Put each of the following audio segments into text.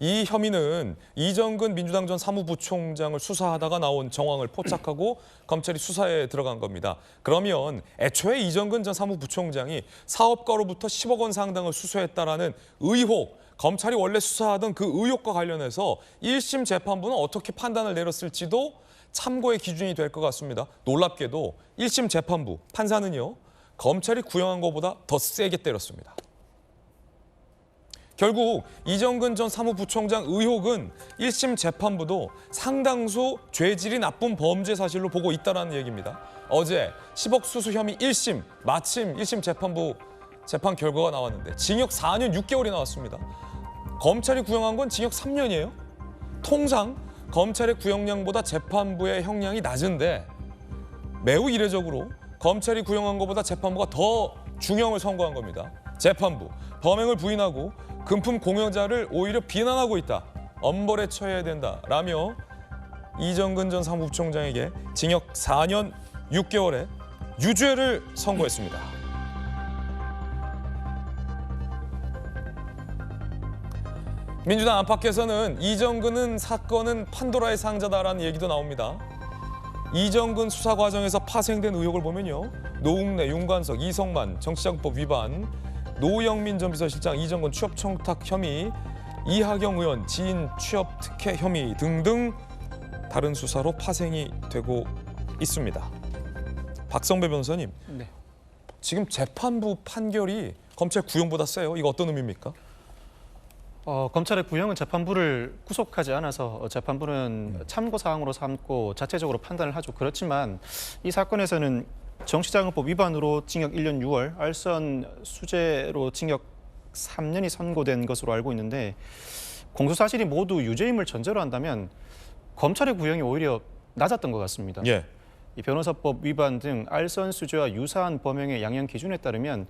이 혐의는 이정근 민주당 전 사무부총장을 수사하다가 나온 정황을 포착하고 검찰이 수사에 들어간 겁니다. 그러면 애초에 이정근 전 사무부총장이 사업가로부터 10억 원 상당을 수수했다라는 의혹, 검찰이 원래 수사하던 그 의혹과 관련해서 1심 재판부는 어떻게 판단을 내렸을지도 참고의 기준이 될 것 같습니다. 놀랍게도 1심 재판부 판사는요, 검찰이 구형한 것보다 더 세게 때렸습니다. 결국 이정근 전 사무부총장 의혹은 1심 재판부도 상당수 죄질이 나쁜 범죄 사실로 보고 있다는 얘기입니다. 어제 10억 수수 혐의 1심, 마침 1심 재판부 재판 결과가 나왔는데 징역 4년 6개월이 나왔습니다. 검찰이 구형한 건 징역 3년이에요. 통상 검찰의 구형량보다 재판부의 형량이 낮은데 매우 이례적으로 검찰이 구형한 것보다 재판부가 더 중형을 선고한 겁니다. 재판부, 범행을 부인하고 금품 공여자를 오히려 비난하고 있다. 엄벌에 처해야 된다라며 이정근 전 사무부총장에게 징역 4년 6개월의 유죄를 선고했습니다. 민주당 안팎에서는 이정근은 사건은 판도라의 상자다라는 얘기도 나옵니다. 이정근 수사 과정에서 파생된 의혹을 보면요. 노웅래, 윤관석, 이성만, 정치자금법 위반, 노영민 전 비서실장, 이정근 취업 청탁 혐의, 이하경 의원 지인 취업 특혜 혐의 등등 다른 수사로 파생이 되고 있습니다. 박성배 변호사님, 네. 지금 재판부 판결이 검찰 구형보다 세요. 이거 어떤 의미입니까? 검찰의 구형은 재판부를 구속하지 않아서 재판부는 참고사항으로 삼고 자체적으로 판단을 하죠. 그렇지만 이 사건에서는 정치자금법 위반으로 징역 1년 6월, 알선 수재로 징역 3년이 선고된 것으로 알고 있는데 공소사실이 모두 유죄임을 전제로 한다면 검찰의 구형이 오히려 낮았던 것 같습니다. 예. 이 변호사법 위반 등 알선 수재와 유사한 범행의 양형 기준에 따르면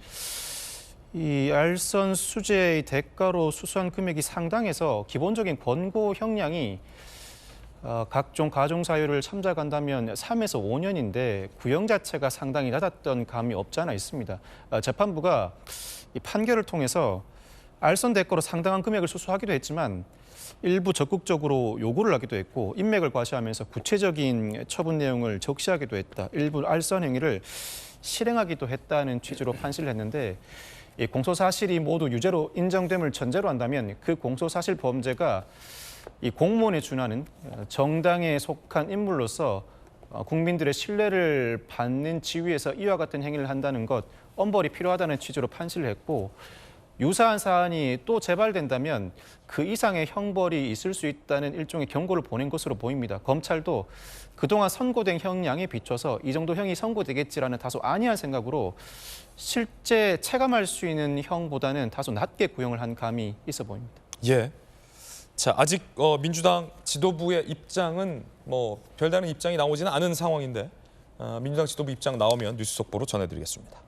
이 알선 수재의 대가로 수수한 금액이 상당해서 기본적인 권고 형량이 각종 가중사유를 참작한다면 3에서 5년인데 구형 자체가 상당히 낮았던 감이 없지 않아 있습니다. 재판부가 이 판결을 통해서 알선 대가로 상당한 금액을 수수하기도 했지만 일부 적극적으로 요구를 하기도 했고 인맥을 과시하면서 구체적인 처분 내용을 적시하기도 했다. 일부 알선 행위를 실행하기도 했다는 취지로 판시를 했는데 이 공소사실이 모두 유죄로 인정됨을 전제로 한다면 그 공소사실 범죄가 이 공무원에 준하는 정당에 속한 인물로서 국민들의 신뢰를 받는 지위에서 이와 같은 행위를 한다는 것, 엄벌이 필요하다는 취지로 판시를 했고 유사한 사안이 또 재발된다면 그 이상의 형벌이 있을 수 있다는 일종의 경고를 보낸 것으로 보입니다. 검찰도 그동안 선고된 형량에 비춰서 이 정도 형이 선고되겠지라는 다소 안이한 생각으로 실제 체감할 수 있는 형보다는 다소 낮게 구형을 한 감이 있어 보입니다. 예. 자, 아직 민주당 지도부의 입장은 별다른 입장이 나오지는 않은 상황인데 민주당 지도부 입장 나오면 뉴스 속보로 전해드리겠습니다.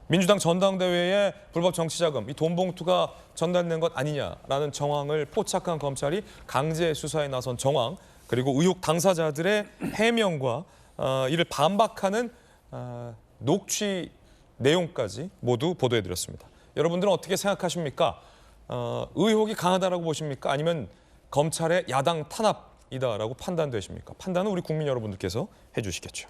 민주당 전당대회에 불법 정치자금, 이 돈 봉투가 전달된 것 아니냐라는 정황을 포착한 검찰이 강제 수사에 나선 정황, 그리고 의혹 당사자들의 해명과 이를 반박하는 녹취 내용까지 모두 보도해드렸습니다. 여러분들은 어떻게 생각하십니까? 의혹이 강하다라고 보십니까? 아니면 검찰의 야당 탄압이다라고 판단되십니까? 판단은 우리 국민 여러분들께서 해주시겠죠.